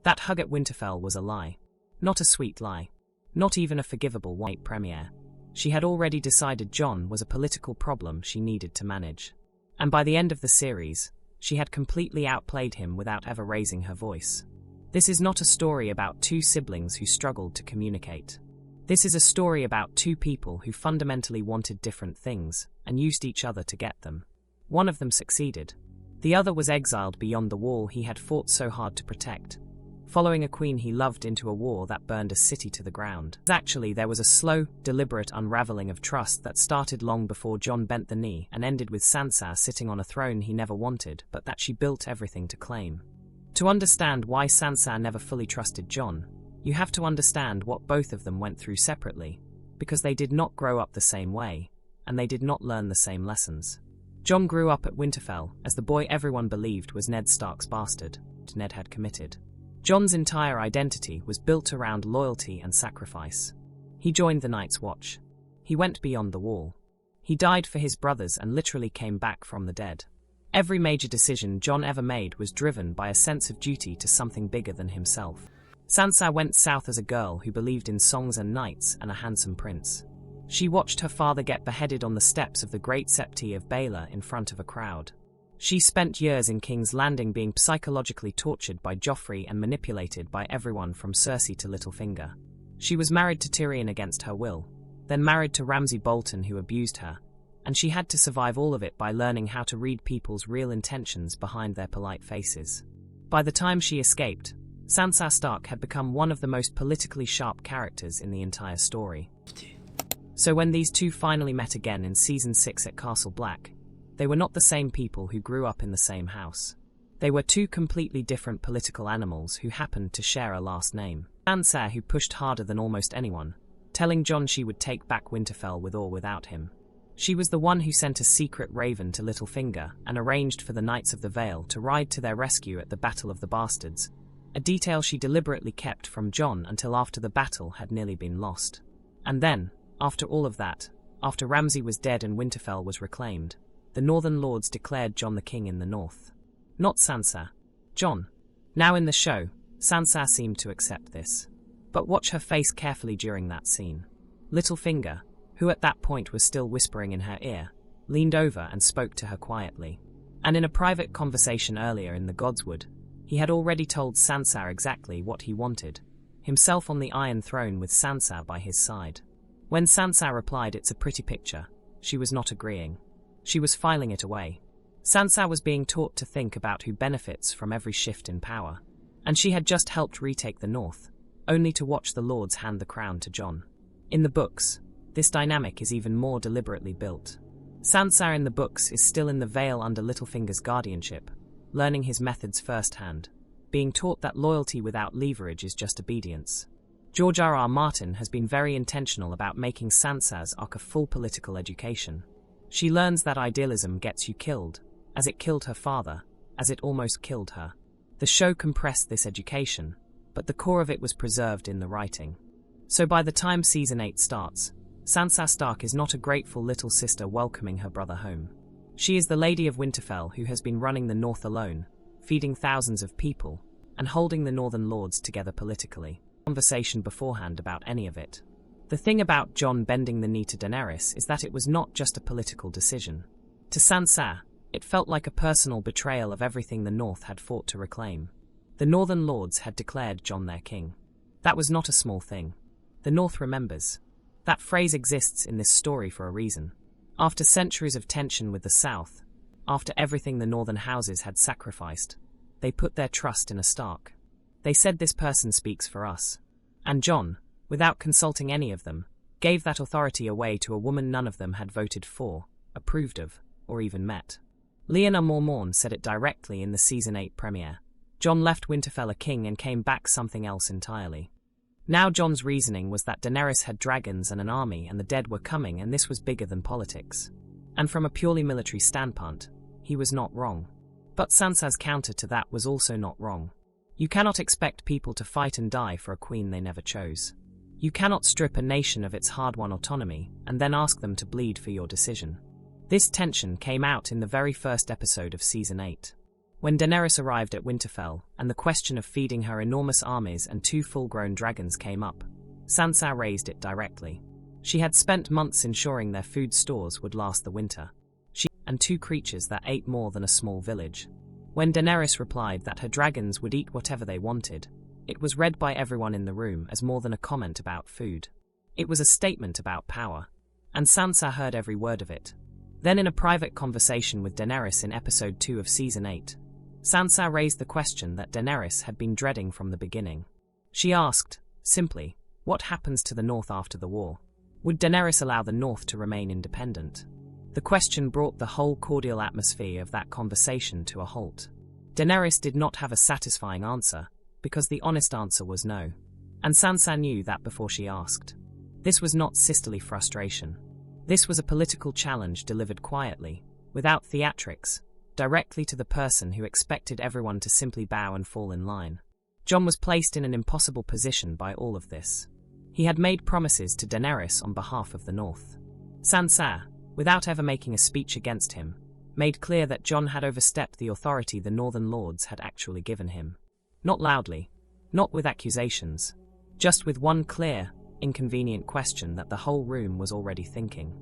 That hug at Winterfell was a lie. Not a sweet lie. Not even a forgivable white premiere. She had already decided Jon was a political problem she needed to manage. And by the end of the series, she had completely outplayed him without ever raising her voice. This is not a story about two siblings who struggled to communicate. This is a story about two people who fundamentally wanted different things and used each other to get them. One of them succeeded. The other was exiled beyond the wall he had fought so hard to protect, following a queen he loved into a war that burned a city to the ground. Actually, there was a slow, deliberate unraveling of trust that started long before Jon bent the knee and ended with Sansa sitting on a throne he never wanted, but that she built everything to claim. To understand why Sansa never fully trusted Jon, you have to understand what both of them went through separately, because they did not grow up the same way, and they did not learn the same lessons. Jon grew up at Winterfell as the boy everyone believed was Ned Stark's bastard. Ned had committed. Jon's entire identity was built around loyalty and sacrifice. He joined the Night's Watch. He went beyond the wall. He died for his brothers and literally came back from the dead. Every major decision Jon ever made was driven by a sense of duty to something bigger than himself. Sansa went south as a girl who believed in songs and knights and a handsome prince. She watched her father get beheaded on the steps of the Great Septi of Baelor in front of a crowd. She spent years in King's Landing being psychologically tortured by Joffrey and manipulated by everyone from Cersei to Littlefinger. She was married to Tyrion against her will, then married to Ramsay Bolton who abused her, and she had to survive all of it by learning how to read people's real intentions behind their polite faces. By the time she escaped, Sansa Stark had become one of the most politically sharp characters in the entire story. So when these two finally met again in Season 6 at Castle Black, they were not the same people who grew up in the same house. They were two completely different political animals who happened to share a last name. Sansa, who pushed harder than almost anyone, telling Jon she would take back Winterfell with or without him. She was the one who sent a secret raven to Littlefinger and arranged for the Knights of the Vale to ride to their rescue at the Battle of the Bastards, a detail she deliberately kept from Jon until after the battle had nearly been lost. And then, after all of that, after Ramsay was dead and Winterfell was reclaimed, the Northern Lords declared Jon the king in the north. Not Sansa. Jon. Now in the show, Sansa seemed to accept this. But watch her face carefully during that scene. Littlefinger, who at that point was still whispering in her ear, leaned over and spoke to her quietly. And in a private conversation earlier in the Godswood, he had already told Sansa exactly what he wanted, himself on the Iron Throne with Sansa by his side. When Sansa replied, "It's a pretty picture," she was not agreeing. She was filing it away. Sansa was being taught to think about who benefits from every shift in power, and she had just helped retake the north, only to watch the lords hand the crown to Jon. In the books, this dynamic is even more deliberately built. Sansa in the books is still in the Vale under Littlefinger's guardianship, learning his methods firsthand, being taught that loyalty without leverage is just obedience. George R.R. Martin has been very intentional about making Sansa's arc a full political education. She learns that idealism gets you killed, as it killed her father, as it almost killed her. The show compressed this education, but the core of it was preserved in the writing. So by the time Season 8 starts, Sansa Stark is not a grateful little sister welcoming her brother home. She is the Lady of Winterfell who has been running the North alone, feeding thousands of people, and holding the Northern Lords together politically. Conversation beforehand about any of it. The thing about Jon bending the knee to Daenerys is that it was not just a political decision. To Sansa, it felt like a personal betrayal of everything the North had fought to reclaim. The Northern Lords had declared Jon their king. That was not a small thing. The North remembers. That phrase exists in this story for a reason. After centuries of tension with the South, after everything the Northern houses had sacrificed, they put their trust in a Stark. They said, "This person speaks for us." And Jon, without consulting any of them, gave that authority away to a woman none of them had voted for, approved of, or even met. Lyanna Mormont said it directly in the Season 8 premiere. Jon left Winterfell a king and came back something else entirely. Now Jon's reasoning was that Daenerys had dragons and an army and the dead were coming, and this was bigger than politics. And from a purely military standpoint, he was not wrong. But Sansa's counter to that was also not wrong. You cannot expect people to fight and die for a queen they never chose. You cannot strip a nation of its hard-won autonomy and then ask them to bleed for your decision. This tension came out in the very first episode of Season 8. When Daenerys arrived at Winterfell, and the question of feeding her enormous armies and 2 full-grown dragons came up, Sansa raised it directly. She had spent months ensuring their food stores would last the winter. She and 2 creatures that ate more than a small village. When Daenerys replied that her dragons would eat whatever they wanted, it was read by everyone in the room as more than a comment about food. It was a statement about power, and Sansa heard every word of it. Then in a private conversation with Daenerys in episode 2 of season 8, Sansa raised the question that Daenerys had been dreading from the beginning. She asked, simply, what happens to the North after the war? Would Daenerys allow the North to remain independent? The question brought the whole cordial atmosphere of that conversation to a halt. Daenerys did not have a satisfying answer, because the honest answer was no. And Sansa knew that before she asked. This was not sisterly frustration. This was a political challenge delivered quietly, without theatrics, directly to the person who expected everyone to simply bow and fall in line. Jon was placed in an impossible position by all of this. He had made promises to Daenerys on behalf of the North. Sansa, without ever making a speech against him, made clear that Jon had overstepped the authority the Northern Lords had actually given him. Not loudly, not with accusations, just with one clear, inconvenient question that the whole room was already thinking.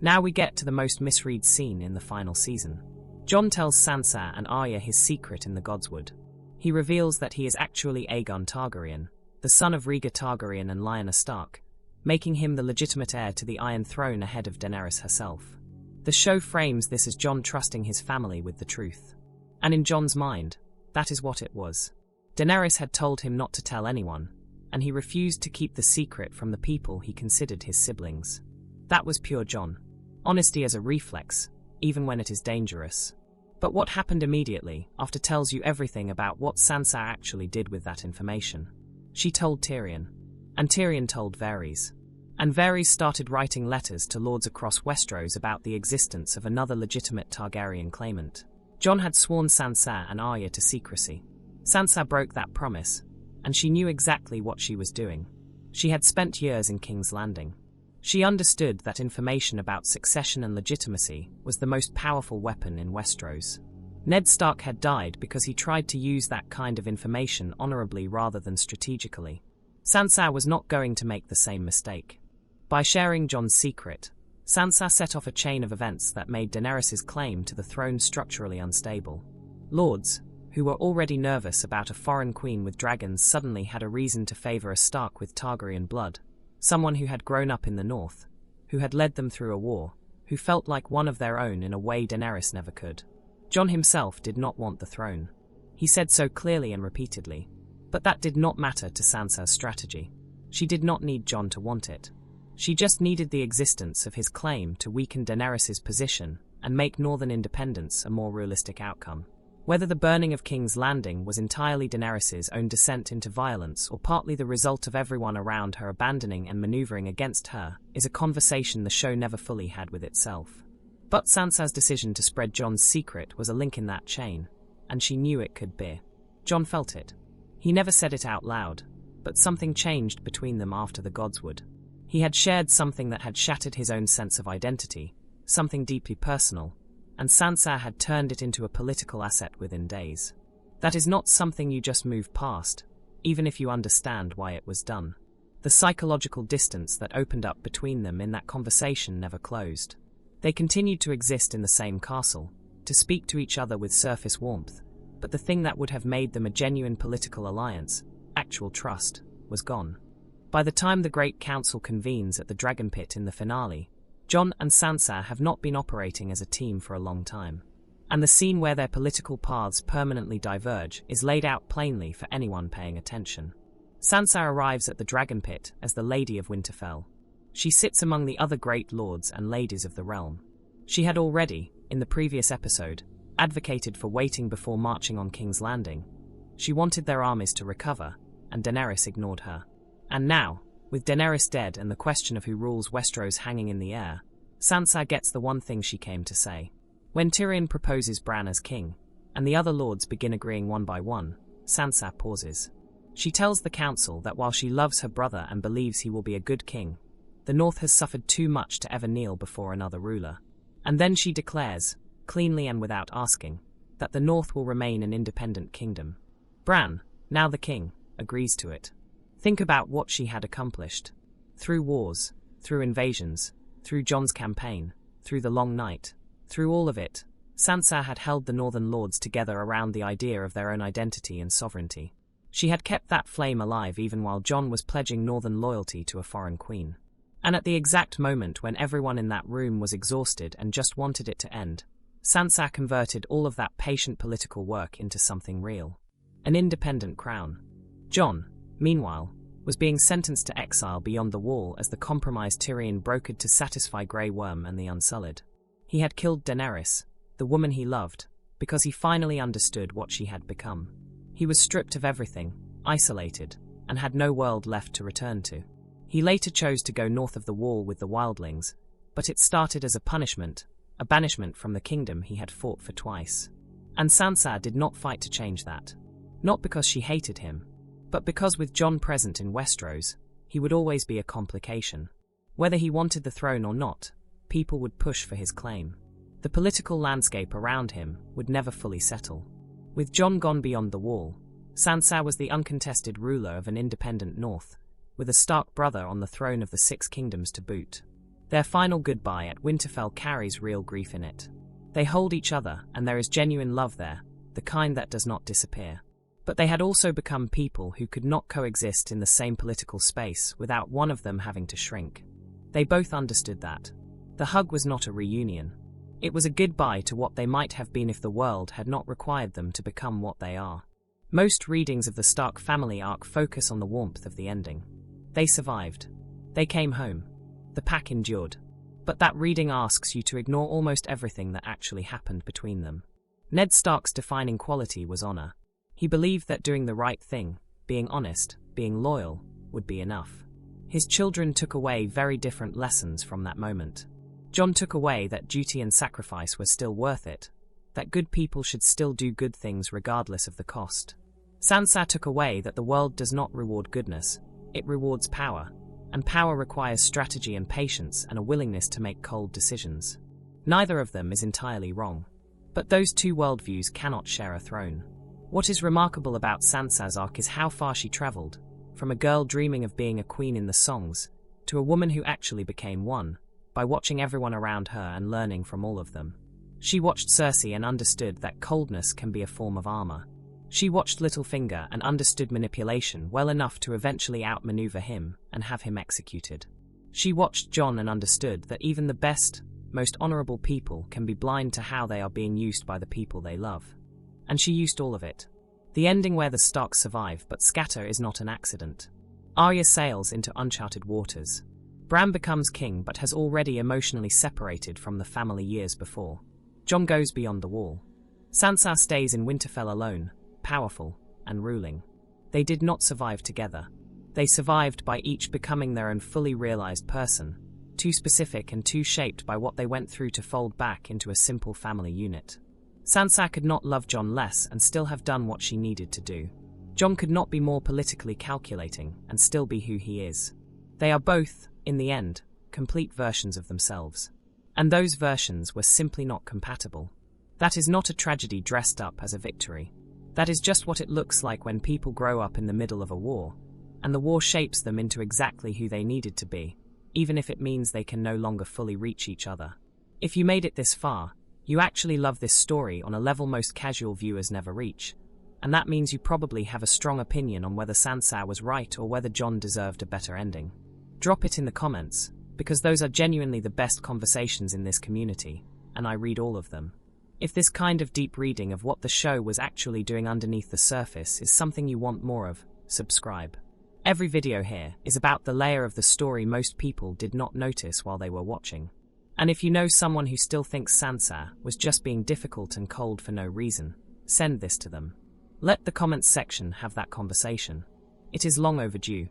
Now we get to the most misread scene in the final season. Jon tells Sansa and Arya his secret in the Godswood. He reveals that he is actually Aegon Targaryen, the son of Rhaegar Targaryen and Lyanna Stark, making him the legitimate heir to the Iron Throne ahead of Daenerys herself. The show frames this as Jon trusting his family with the truth. And in Jon's mind, that is what it was. Daenerys had told him not to tell anyone, and he refused to keep the secret from the people he considered his siblings. That was pure Jon. Honesty as a reflex, even when it is dangerous. But what happened immediately after tells you everything about what Sansa actually did with that information. She told Tyrion, and Tyrion told Varys. And Varys started writing letters to lords across Westeros about the existence of another legitimate Targaryen claimant. Jon had sworn Sansa and Arya to secrecy. Sansa broke that promise, and she knew exactly what she was doing. She had spent years in King's Landing. She understood that information about succession and legitimacy was the most powerful weapon in Westeros. Ned Stark had died because he tried to use that kind of information honorably rather than strategically. Sansa was not going to make the same mistake. By sharing Jon's secret, Sansa set off a chain of events that made Daenerys' claim to the throne structurally unstable. Lords, who were already nervous about a foreign queen with dragons, suddenly had a reason to favor a Stark with Targaryen blood. Someone who had grown up in the North, who had led them through a war, who felt like one of their own in a way Daenerys never could. Jon himself did not want the throne. He said so clearly and repeatedly. But that did not matter to Sansa's strategy. She did not need Jon to want it. She just needed the existence of his claim to weaken Daenerys' position and make Northern independence a more realistic outcome. Whether the burning of King's Landing was entirely Daenerys' own descent into violence or partly the result of everyone around her abandoning and maneuvering against her is a conversation the show never fully had with itself. But Sansa's decision to spread Jon's secret was a link in that chain, and she knew it could be. Jon felt it. He never said it out loud, but something changed between them after the Godswood. He had shared something that had shattered his own sense of identity, something deeply personal, and Sansa had turned it into a political asset within days. That is not something you just move past, even if you understand why it was done. The psychological distance that opened up between them in that conversation never closed. They continued to exist in the same castle, to speak to each other with surface warmth, but the thing that would have made them a genuine political alliance, actual trust, was gone. By the time the Great Council convenes at the Dragon Pit in the finale, Jon and Sansa have not been operating as a team for a long time. And the scene where their political paths permanently diverge is laid out plainly for anyone paying attention. Sansa arrives at the Dragon Pit as the Lady of Winterfell. She sits among the other great lords and ladies of the realm. She had already, in the previous episode, advocated for waiting before marching on King's Landing. She wanted their armies to recover, and Daenerys ignored her. And now, with Daenerys dead and the question of who rules Westeros hanging in the air, Sansa gets the one thing she came to say. When Tyrion proposes Bran as king, and the other lords begin agreeing one by one, Sansa pauses. She tells the council that while she loves her brother and believes he will be a good king, the North has suffered too much to ever kneel before another ruler. And then she declares, cleanly and without asking, that the North will remain an independent kingdom. Bran, now the king, agrees to it. Think about what she had accomplished. Through wars, through invasions, through Jon's campaign, through the Long Night, through all of it, Sansa had held the Northern Lords together around the idea of their own identity and sovereignty. She had kept that flame alive even while Jon was pledging Northern loyalty to a foreign queen. And at the exact moment when everyone in that room was exhausted and just wanted it to end, Sansa converted all of that patient political work into something real. An independent crown. Jon, meanwhile, was being sentenced to exile beyond the Wall as the compromise Tyrion brokered to satisfy Grey Worm and the Unsullied. He had killed Daenerys, the woman he loved, because he finally understood what she had become. He was stripped of everything, isolated, and had no world left to return to. He later chose to go north of the Wall with the wildlings, but it started as a punishment, a banishment from the kingdom he had fought for twice. And Sansa did not fight to change that. Not because she hated him, but because with Jon present in Westeros, he would always be a complication. Whether he wanted the throne or not, people would push for his claim. The political landscape around him would never fully settle. With Jon gone beyond the Wall, Sansa was the uncontested ruler of an independent North, with a Stark brother on the throne of the Six Kingdoms to boot. Their final goodbye at Winterfell carries real grief in it. They hold each other, and there is genuine love there, the kind that does not disappear. But they had also become people who could not coexist in the same political space without one of them having to shrink. They both understood that. The hug was not a reunion. It was a goodbye to what they might have been if the world had not required them to become what they are. Most readings of the Stark family arc focus on the warmth of the ending. They survived. They came home. The pack endured. But that reading asks you to ignore almost everything that actually happened between them. Ned Stark's defining quality was honor. He believed that doing the right thing, being honest, being loyal, would be enough. His children took away very different lessons from that moment. Jon took away that duty and sacrifice were still worth it, that good people should still do good things regardless of the cost. Sansa took away that the world does not reward goodness, it rewards power, and power requires strategy and patience and a willingness to make cold decisions. Neither of them is entirely wrong. But those two worldviews cannot share a throne. What is remarkable about Sansa's arc is how far she traveled, from a girl dreaming of being a queen in the songs, to a woman who actually became one, by watching everyone around her and learning from all of them. She watched Cersei and understood that coldness can be a form of armor. She watched Littlefinger and understood manipulation well enough to eventually outmaneuver him and have him executed. She watched Jon and understood that even the best, most honorable people can be blind to how they are being used by the people they love. And she used all of it. The ending where the Starks survive but scatter is not an accident. Arya sails into uncharted waters. Bran becomes king but has already emotionally separated from the family years before. Jon goes beyond the Wall. Sansa stays in Winterfell alone, powerful, and ruling. They did not survive together. They survived by each becoming their own fully realized person, too specific and too shaped by what they went through to fold back into a simple family unit. Sansa could not love Jon less and still have done what she needed to do. Jon could not be more politically calculating and still be who he is. They are both, in the end, complete versions of themselves. And those versions were simply not compatible. That is not a tragedy dressed up as a victory. That is just what it looks like when people grow up in the middle of a war, and the war shapes them into exactly who they needed to be, even if it means they can no longer fully reach each other. If you made it this far, you actually love this story on a level most casual viewers never reach, and that means you probably have a strong opinion on whether Sansa was right or whether Jon deserved a better ending. Drop it in the comments, because those are genuinely the best conversations in this community, and I read all of them. If this kind of deep reading of what the show was actually doing underneath the surface is something you want more of, subscribe. Every video here is about the layer of the story most people did not notice while they were watching. And if you know someone who still thinks Sansa was just being difficult and cold for no reason, send this to them. Let the comments section have that conversation. It is long overdue.